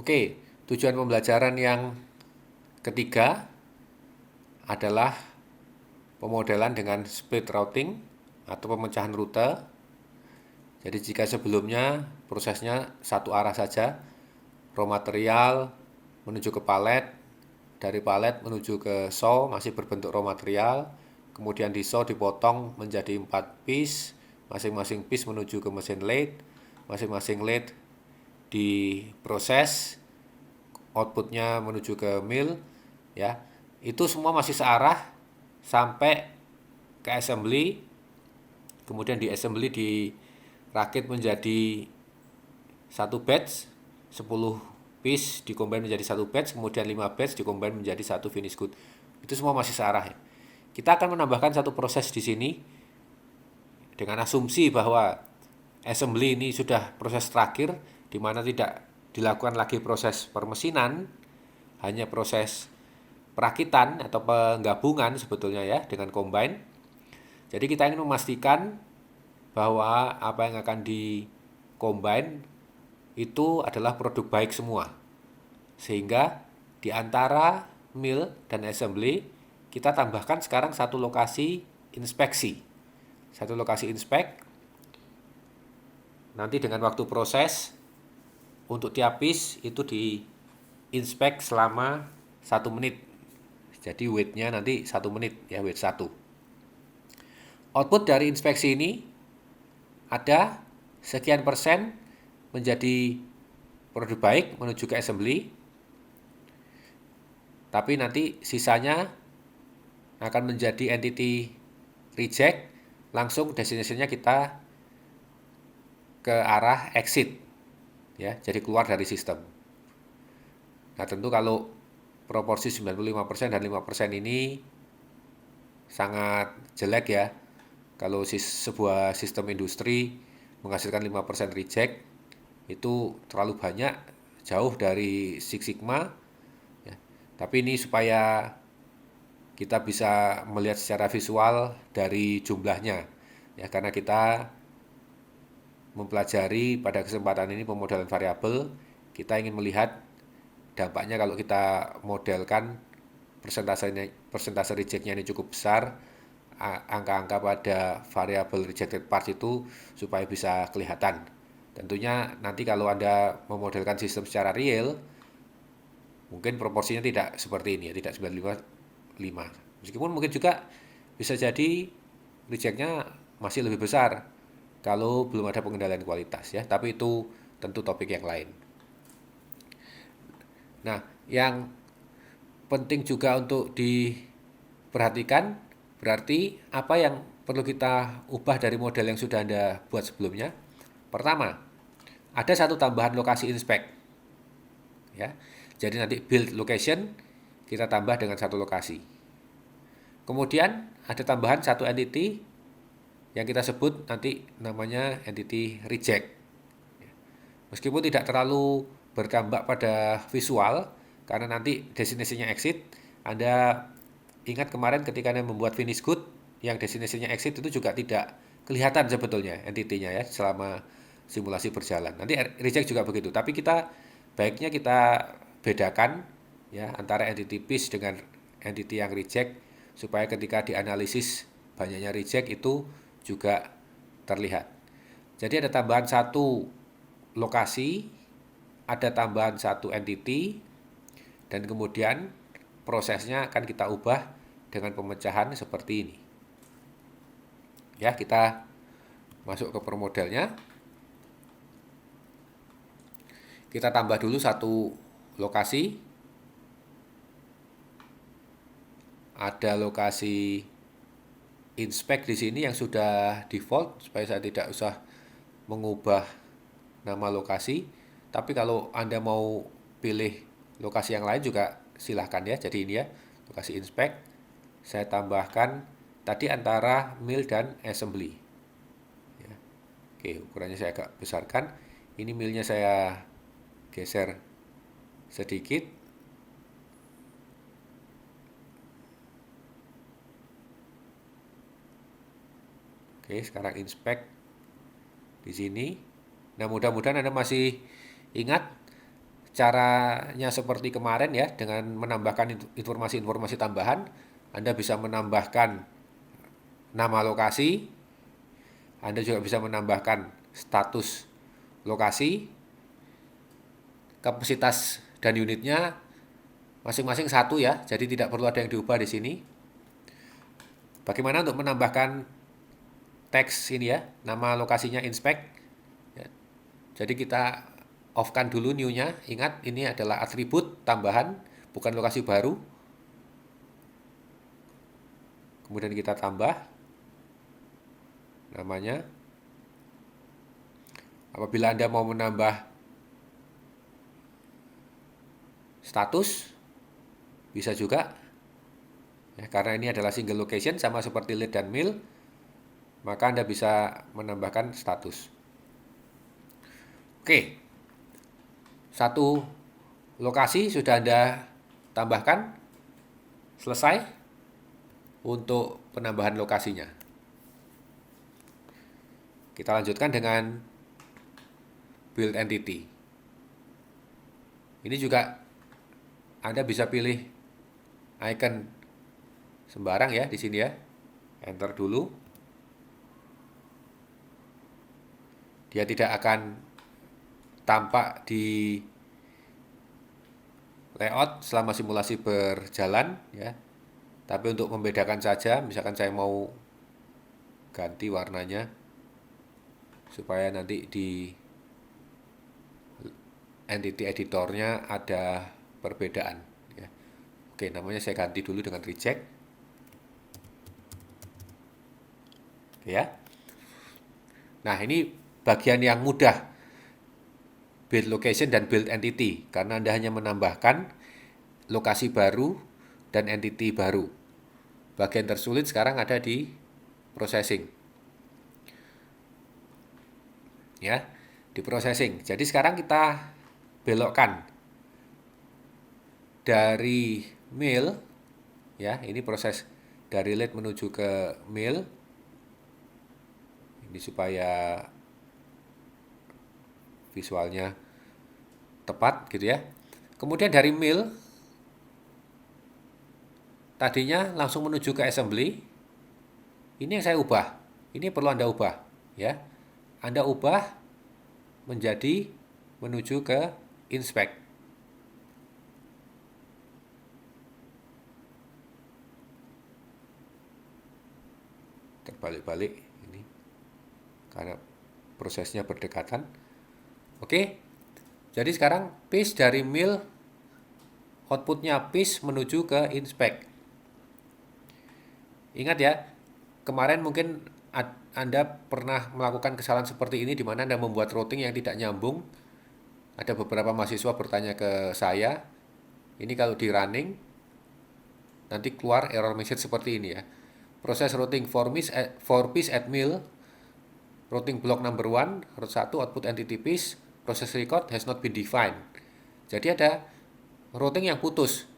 Oke, tujuan pembelajaran yang ketiga adalah pemodelan dengan split routing atau pemecahan rute. Jadi jika sebelumnya prosesnya satu arah saja, raw material menuju ke palet, dari palet menuju ke saw masih berbentuk raw material, kemudian di saw dipotong menjadi 4 piece, masing-masing piece menuju ke mesin lathe, masing-masing lathe diproses, outputnya menuju ke mill, ya itu semua masih searah sampai ke assembly, kemudian di assembly dirakit menjadi satu batch, 10 piece dikombin menjadi satu batch, kemudian 5 batch dikombin menjadi satu finish good. Itu semua masih searah ya. Kita akan menambahkan satu proses di sini dengan asumsi bahwa assembly ini sudah proses terakhir, di mana tidak dilakukan lagi proses permesinan, hanya proses perakitan atau penggabungan sebetulnya ya dengan combine. Jadi kita ingin memastikan bahwa apa yang akan di combine itu adalah produk baik semua. Sehingga di antara mill dan assembly kita tambahkan sekarang satu lokasi inspeksi. Satu lokasi inspek. Nanti dengan waktu proses untuk tiap piece itu di inspek selama 1 menit. Jadi wait-nya nanti 1 menit ya, wait 1. Output dari inspeksi ini ada sekian persen menjadi produk baik menuju ke assembly, tapi nanti sisanya akan menjadi entity reject, langsung destinasinya kita ke arah exit ya, jadi keluar dari sistem. Nah, tentu kalau proporsi 95% dan 5% ini sangat jelek ya. Kalau sebuah sistem industri menghasilkan 5% reject, itu terlalu banyak, jauh dari Six Sigma ya. Tapi ini supaya kita bisa melihat secara visual dari jumlahnya ya, karena kita mempelajari pada kesempatan ini pemodelan variabel, kita ingin melihat dampaknya kalau kita modelkan persentase rejectnya ini cukup besar, angka-angka pada variabel rejected parts itu supaya bisa kelihatan. Tentunya nanti kalau Anda memodelkan sistem secara real, mungkin proporsinya tidak seperti ini ya, tidak 955. Meskipun mungkin juga bisa jadi rejectnya masih lebih besar kalau belum ada pengendalian kualitas ya, tapi itu tentu topik yang lain. Nah, yang penting juga untuk diperhatikan berarti apa yang perlu kita ubah dari model yang sudah Anda buat sebelumnya. Pertama, ada satu tambahan lokasi inspect ya. Jadi nanti build location kita tambah dengan satu lokasi. Kemudian ada tambahan satu entity yang kita sebut nanti namanya entity reject. Meskipun tidak terlalu berdampak pada visual, karena nanti destinasinya exit, Anda ingat kemarin ketika Anda membuat finish good, yang destinasinya exit itu juga tidak kelihatan sebetulnya entitinya ya selama simulasi berjalan. Nanti reject juga begitu, tapi kita baiknya kita bedakan ya antara entity piece dengan entity yang reject supaya ketika dianalisis banyaknya reject itu juga terlihat. Jadi ada tambahan satu lokasi, ada tambahan satu entity, dan kemudian prosesnya akan kita ubah dengan pemecahan seperti ini. Ya, kita masuk ke permodelnya. Kita tambah dulu satu lokasi. Ada lokasi inspect di sini yang sudah default supaya saya tidak usah mengubah nama lokasi. Tapi kalau Anda mau pilih lokasi yang lain juga silahkan ya. Jadi ini ya, lokasi inspect. Saya tambahkan tadi antara mill dan assembly. Ya. Oke, ukurannya saya agak besarkan. Ini millnya saya geser sedikit. Oke, sekarang inspect di sini. Nah, mudah-mudahan Anda masih ingat caranya seperti kemarin ya, dengan menambahkan informasi-informasi tambahan. Anda bisa menambahkan nama lokasi, Anda juga bisa menambahkan status lokasi, kapasitas dan unitnya masing-masing satu ya, jadi tidak perlu ada yang diubah di sini. Bagaimana untuk menambahkan teks ini ya, nama lokasinya inspect. Ya. Jadi kita off-kan dulu new-nya. Ingat, ini adalah atribut tambahan, bukan lokasi baru. Kemudian kita tambah namanya. Apabila Anda mau menambah status, bisa juga. Ya, karena ini adalah single location, sama seperti lead dan mail, maka Anda bisa menambahkan status. Oke, satu lokasi sudah Anda tambahkan, selesai untuk penambahan lokasinya. Kita lanjutkan dengan build entity. Ini juga Anda bisa pilih icon sembarang ya di sini ya. Enter dulu. Dia tidak akan tampak di layout selama simulasi berjalan ya. Tapi untuk membedakan saja, misalkan saya mau ganti warnanya supaya nanti di entity editornya ada perbedaan ya. Oke, namanya saya ganti dulu dengan reject. Ya. Nah, ini bagian yang mudah, build location dan build entity, karena Anda hanya menambahkan lokasi baru dan entity baru. Bagian tersulit sekarang ada di processing. Ya, di processing. Jadi sekarang kita belokkan dari mail ya, ini proses dari lead menuju ke mail. Ini supaya visualnya tepat gitu ya. Kemudian dari mail tadinya langsung menuju ke assembly. Ini yang saya ubah. Ini perlu Anda ubah ya. Anda ubah menjadi menuju ke inspect. Terbalik-balik ini karena prosesnya berdekatan. Oke. Jadi sekarang paste dari mail, outputnya paste menuju ke inspect. Ingat ya, kemarin mungkin Anda pernah melakukan kesalahan seperti ini di mana Anda membuat routing yang tidak nyambung. Ada beberapa mahasiswa bertanya ke saya, ini kalau di running nanti keluar error message seperti ini ya. Proses routing for piece at mail, routing block number 1, route 1, output entity piece, process record has not been defined. Jadi ada routing yang putus.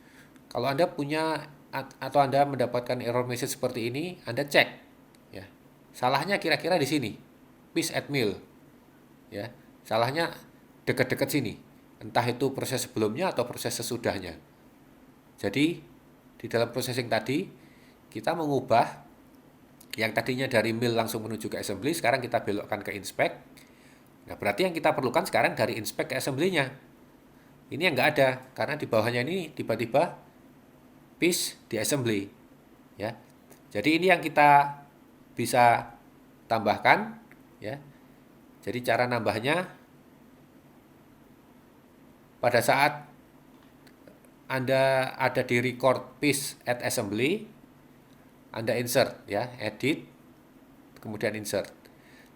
Kalau Anda punya atau Anda mendapatkan error message seperti ini, Anda cek ya. Salahnya kira-kira di sini. Piece at mail. Ya. Salahnya dekat-dekat sini. Entah itu proses sebelumnya atau proses sesudahnya. Jadi di dalam processing tadi kita mengubah yang tadinya dari mail langsung menuju ke assembly, sekarang kita belokkan ke inspect. Nah, berarti yang kita perlukan sekarang dari inspect ke assembly-nya. Ini yang nggak ada, karena di bawahnya ini tiba-tiba piece di assembly. Ya. Jadi ini yang kita bisa tambahkan. Ya. Jadi cara nambahnya, pada saat Anda ada di record piece at assembly, Anda insert ya, edit, kemudian insert.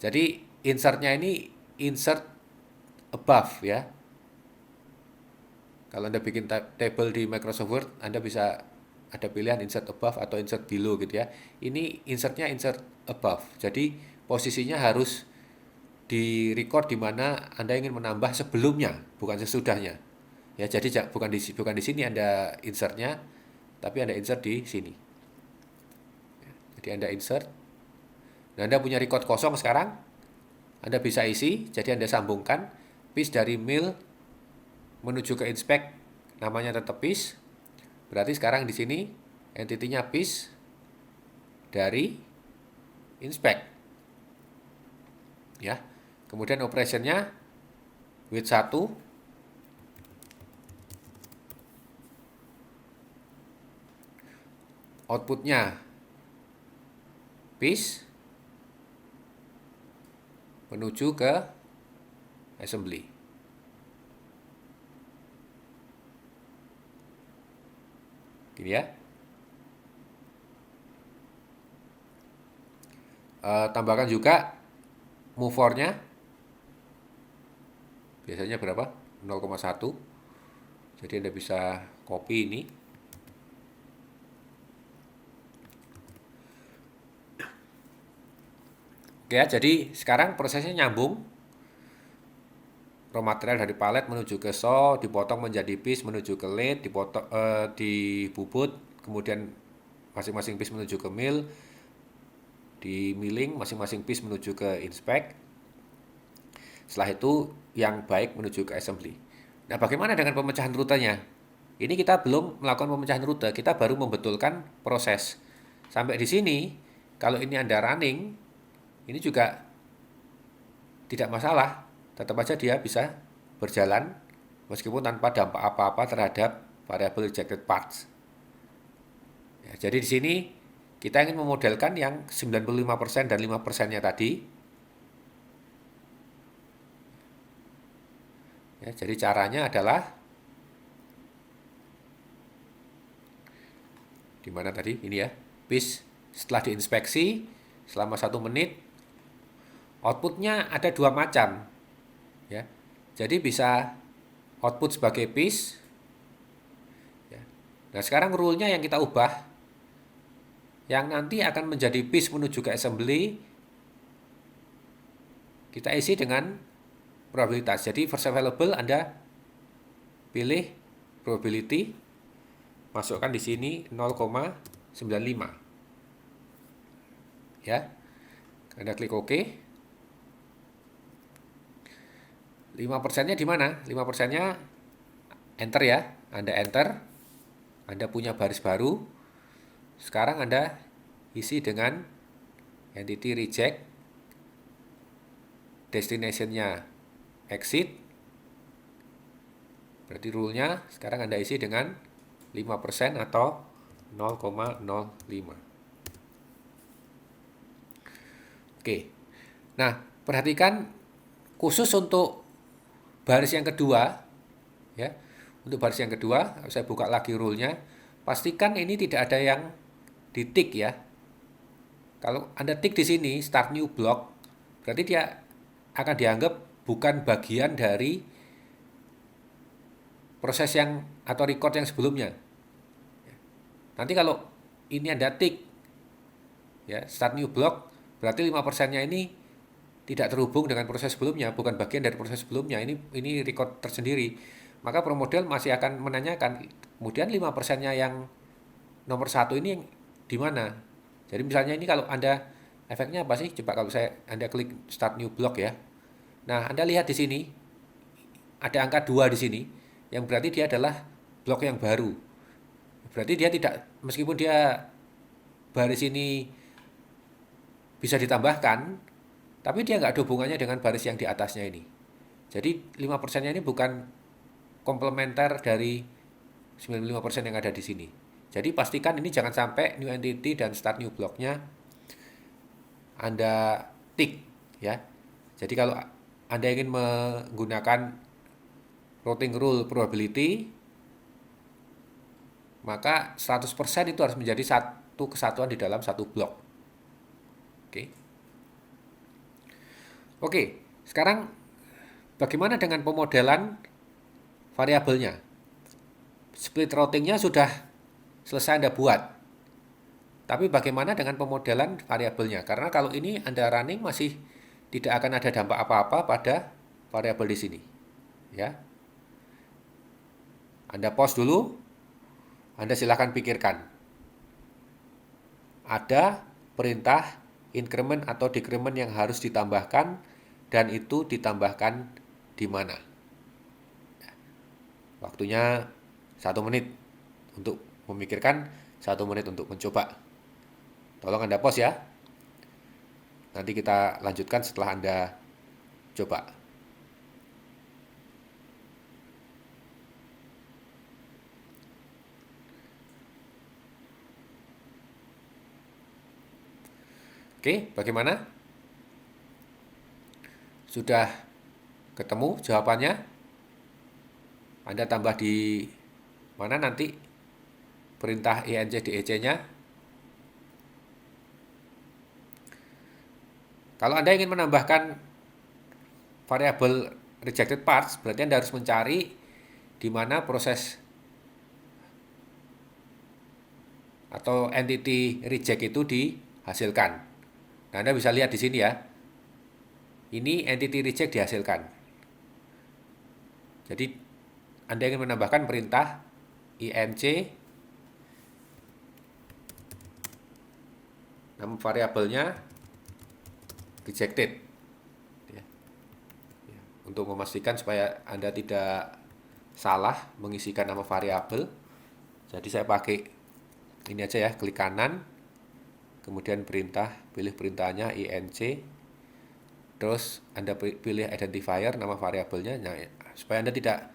Jadi insertnya ini insert above ya. Kalau Anda bikin table di Microsoft Word, Anda bisa ada pilihan insert above atau insert below gitu ya. Ini insertnya insert above. Jadi posisinya harus di record di mana Anda ingin menambah sebelumnya, bukan sesudahnya. Ya, jadi bukan di sini Anda insertnya, tapi Anda insert di sini. Jadi Anda insert. Nah, Anda punya record kosong sekarang. Anda bisa isi, jadi Anda sambungkan piece dari mail menuju ke inspect namanya tetap piece. Berarti sekarang di sini entity-nya piece dari inspect. Ya. Kemudian operation-nya with 1 output-nya piece menuju ke assembly. Gini ya. Tambahkan juga move for-nya. Biasanya berapa? 0,1. Jadi Anda bisa copy ini. Oke ya, jadi sekarang prosesnya nyambung. Raw material dari palet menuju ke saw, dipotong menjadi piece menuju ke lathe, dibubut, kemudian masing-masing piece menuju ke mill, di milling masing-masing piece menuju ke inspect. Setelah itu yang baik menuju ke assembly. Nah, bagaimana dengan pemecahan rutenya? Ini kita belum melakukan pemecahan rute, kita baru membetulkan proses. Sampai di sini, kalau ini Anda running, ini juga tidak masalah. Tetap saja dia bisa berjalan meskipun tanpa dampak apa-apa terhadap variable rejected parts. Ya, jadi di sini kita ingin memodelkan yang 95% dan 5%-nya tadi. Ya, jadi caranya adalah di mana tadi? Ini ya. Piece setelah diinspeksi selama 1 menit, outputnya ada 2 macam. Ya. Jadi bisa output sebagai piece. Ya. Nah, sekarang rule-nya yang kita ubah, yang nanti akan menjadi piece menuju ke assembly, kita isi dengan probabilitas. Jadi first available Anda pilih probability, masukkan di sini 0,95. Ya. Anda klik OK. 5%-nya di mana? 5%-nya enter ya. Anda enter. Anda punya baris baru. Sekarang Anda isi dengan entity reject. Destination-nya exit. Berarti rule-nya sekarang Anda isi dengan 5% atau 0,05. Oke. Nah, perhatikan khusus untuk baris yang kedua, ya. Untuk baris yang kedua, saya buka lagi rule-nya. Pastikan ini tidak ada yang ditik ya. Kalau Anda tik di sini start new block, berarti dia akan dianggap bukan bagian dari proses yang atau record yang sebelumnya. Nanti kalau ini Anda tik ya, start new block, berarti 5%-nya ini tidak terhubung dengan proses sebelumnya, bukan bagian dari proses sebelumnya. Ini record tersendiri. Maka ProModel masih akan menanyakan, kemudian 5%-nya yang nomor 1 ini di mana? Jadi misalnya ini kalau Anda efeknya apa sih? Coba kalau Anda klik start new block ya. Nah, Anda lihat di sini ada angka 2 di sini, yang berarti dia adalah blok yang baru. Berarti dia tidak, meskipun dia baris ini bisa ditambahkan, tapi dia nggak ada hubungannya dengan baris yang di atasnya ini. Jadi 5%-nya ini bukan komplementer dari 95% yang ada di sini. Jadi pastikan ini jangan sampai new entity dan start new block-nya Anda tik ya. Jadi kalau Anda ingin menggunakan routing rule probability, maka 100% itu harus menjadi satu kesatuan di dalam satu blok. Oke. Oke, sekarang bagaimana dengan pemodelan variabelnya? Split routingnya sudah selesai Anda buat. Tapi bagaimana dengan pemodelan variabelnya? Karena kalau ini Anda running masih tidak akan ada dampak apa-apa pada variabel di sini. Ya. Anda pause dulu. Anda silakan pikirkan. Ada perintah increment atau decrement yang harus ditambahkan, dan itu ditambahkan di mana? Waktunya 1 menit untuk memikirkan, 1 menit untuk mencoba. Tolong Anda pause ya. Nanti kita lanjutkan setelah Anda coba. Oke, bagaimana? Sudah ketemu jawabannya? Anda tambah di mana nanti perintah INC DEC-nya? Kalau Anda ingin menambahkan variabel rejected parts, berarti Anda harus mencari di mana proses atau entity reject itu dihasilkan. Nah, Anda bisa lihat di sini ya. Ini entity reject dihasilkan. Jadi Anda ingin menambahkan perintah INC nama variabelnya rejected. Untuk memastikan supaya Anda tidak salah mengisikan nama variabel. Jadi saya pakai ini aja ya, klik kanan, kemudian perintah, pilih perintahnya INC, terus Anda pilih identifier nama variabelnya. Nah, supaya Anda tidak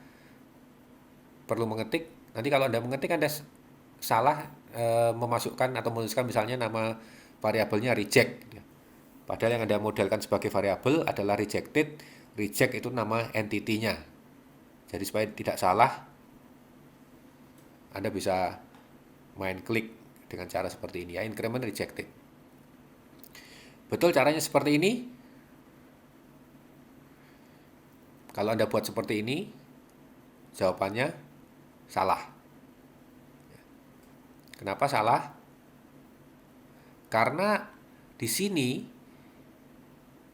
perlu mengetik. Nanti kalau Anda mengetik Anda salah memasukkan atau menuliskan misalnya nama variabelnya reject. Padahal yang Anda modelkan sebagai variabel adalah rejected. Reject itu nama entity-nya. Jadi supaya tidak salah, Anda bisa main klik dengan cara seperti ini ya, increment rejected. Betul caranya seperti ini? Kalau Anda buat seperti ini, jawabannya salah. Kenapa salah? Karena di sini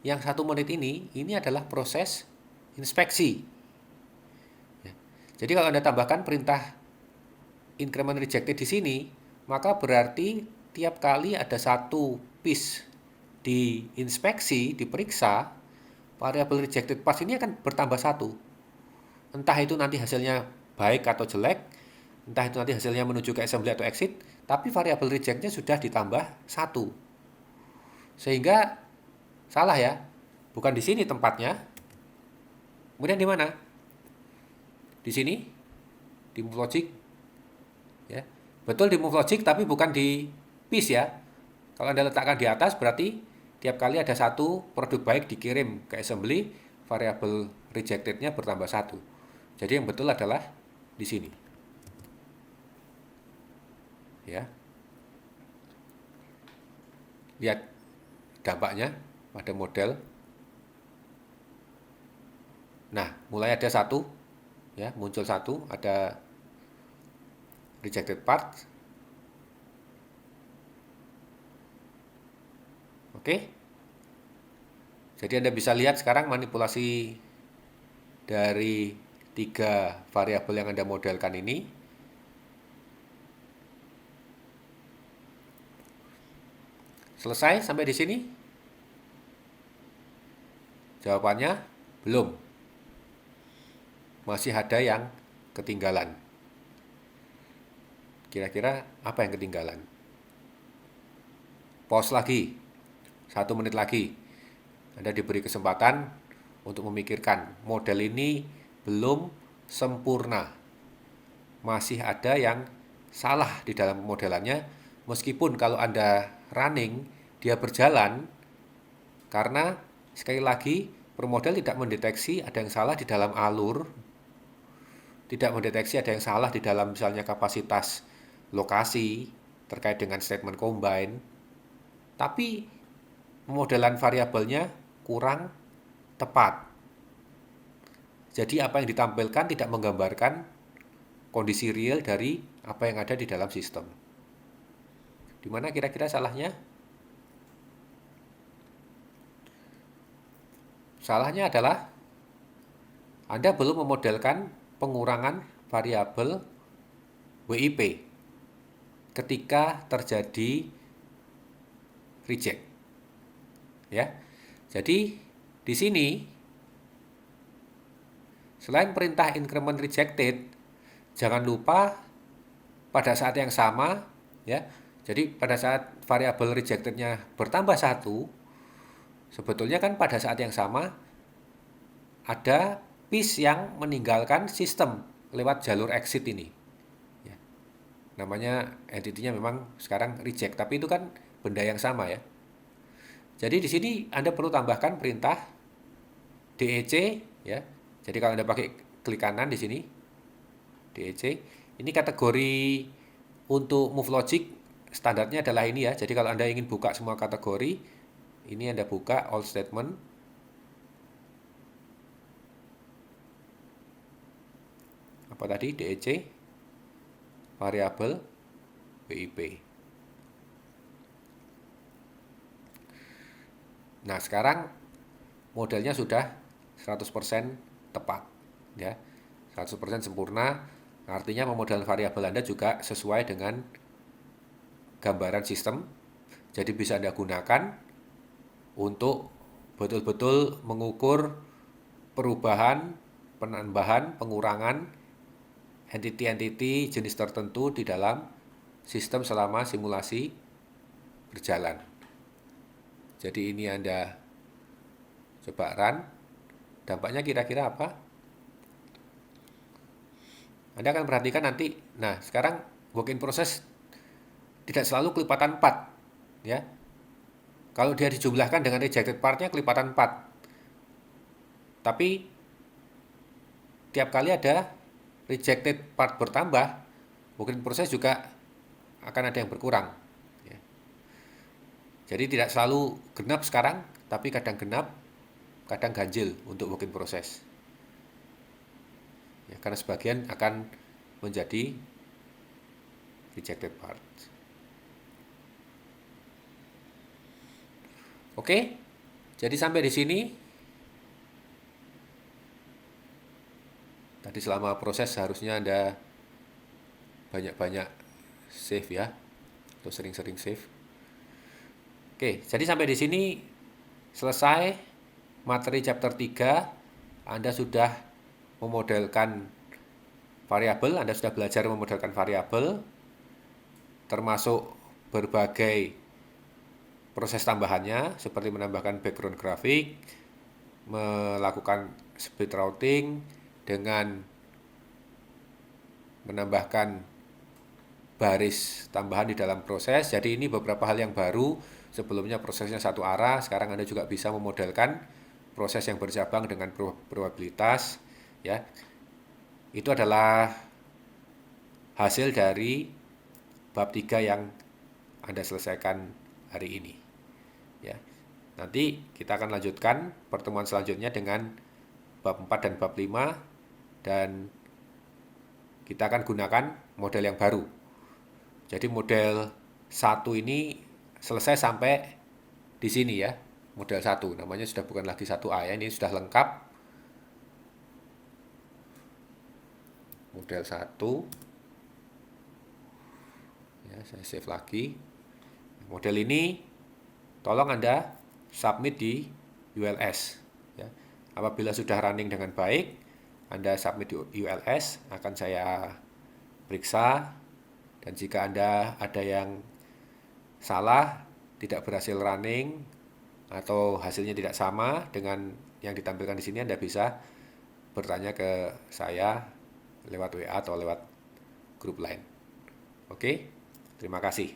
yang 1 menit ini adalah proses inspeksi. Jadi kalau Anda tambahkan perintah increment rejected di sini, maka berarti tiap kali ada satu piece diinspeksi, diperiksa, variabel rejected pass ini akan bertambah 1. Entah itu nanti hasilnya baik atau jelek, entah itu nanti hasilnya menuju ke assembly atau exit, tapi variabel rejectnya sudah ditambah 1. Sehingga salah ya, bukan di sini tempatnya. Kemudian di mana? Di sini, di move logic, ya. Betul di move logic, tapi bukan di piece ya. Kalau Anda letakkan di atas, berarti tiap kali ada satu produk baik dikirim ke assembly, variabel rejectednya bertambah 1. Jadi yang betul adalah di sini. Ya. Lihat dampaknya pada model. Nah, mulai ada 1, ya, muncul 1, ada rejected part. Oke. Jadi Anda bisa lihat sekarang manipulasi dari 3 variabel yang Anda modelkan ini. Selesai sampai di sini? Jawabannya belum. Masih ada yang ketinggalan. Kira-kira apa yang ketinggalan? Pause lagi. 1 menit lagi. Anda diberi kesempatan untuk memikirkan. Model ini belum sempurna. Masih ada yang salah di dalam pemodelannya. Meskipun kalau Anda running, dia berjalan. Karena sekali lagi, permodel tidak mendeteksi ada yang salah di dalam alur. Tidak mendeteksi ada yang salah di dalam misalnya kapasitas lokasi terkait dengan statement combine. Tapi pemodelan variabelnya kurang tepat. Jadi apa yang ditampilkan tidak menggambarkan kondisi real dari apa yang ada di dalam sistem. Di mana kira-kira salahnya? Salahnya adalah Anda belum memodelkan pengurangan variabel WIP ketika terjadi reject. Ya. Jadi di sini selain perintah increment rejected, jangan lupa pada saat yang sama, ya. Jadi pada saat variabel rejectednya bertambah satu, sebetulnya kan pada saat yang sama ada piece yang meninggalkan sistem lewat jalur exit ini. Ya. Namanya entity-nya memang sekarang reject, tapi itu kan benda yang sama ya. Jadi di sini Anda perlu tambahkan perintah DEC ya. Jadi kalau Anda pakai klik kanan di sini DEC, ini kategori untuk move logic standarnya adalah ini ya. Jadi kalau Anda ingin buka semua kategori, ini Anda buka all statement. Apa tadi? DEC variabel BIP. Nah, sekarang modelnya sudah 100% tepat ya. 100% sempurna. Artinya pemodelan variabel Anda juga sesuai dengan gambaran sistem. Jadi bisa Anda gunakan untuk betul-betul mengukur perubahan, penambahan, pengurangan entity-entity jenis tertentu di dalam sistem selama simulasi berjalan. Jadi ini Anda coba run, dampaknya kira-kira apa? Anda akan perhatikan nanti, nah sekarang work in process tidak selalu kelipatan 4 ya. Kalau dia dijumlahkan dengan rejected partnya kelipatan 4. Tapi tiap kali ada rejected part bertambah, work in process juga akan ada yang berkurang ya. Jadi tidak selalu genap sekarang, tapi kadang genap, kadang ganjil untuk work in process ya, karena sebagian akan menjadi rejected part. Oke, jadi sampai di sini. Tadi selama proses harusnya Anda banyak-banyak save ya, atau sering-sering save. Oke, jadi sampai di sini selesai materi chapter 3. Anda sudah memodelkan variabel, Anda sudah belajar memodelkan variabel, termasuk berbagai proses tambahannya seperti menambahkan background grafik, melakukan speed routing dengan menambahkan baris tambahan di dalam proses. Jadi ini beberapa hal yang baru. Sebelumnya prosesnya satu arah, sekarang Anda juga bisa memodelkan proses yang bercabang dengan probabilitas ya. Itu adalah hasil dari bab 3 yang Anda selesaikan hari ini ya. Nanti kita akan lanjutkan pertemuan selanjutnya dengan bab 4 dan bab 5, dan kita akan gunakan model yang baru. Jadi model 1 ini selesai sampai di sini ya. Model 1 namanya sudah bukan lagi 1A ya, ini sudah lengkap. Model 1 ya, saya save lagi. Model ini tolong Anda submit di ULS ya. Apabila sudah running dengan baik, Anda submit di ULS, akan saya periksa, dan jika Anda ada yang salah, tidak berhasil running, atau hasilnya tidak sama dengan yang ditampilkan di sini, Anda bisa bertanya ke saya lewat WA atau lewat grup lain. Oke, terima kasih.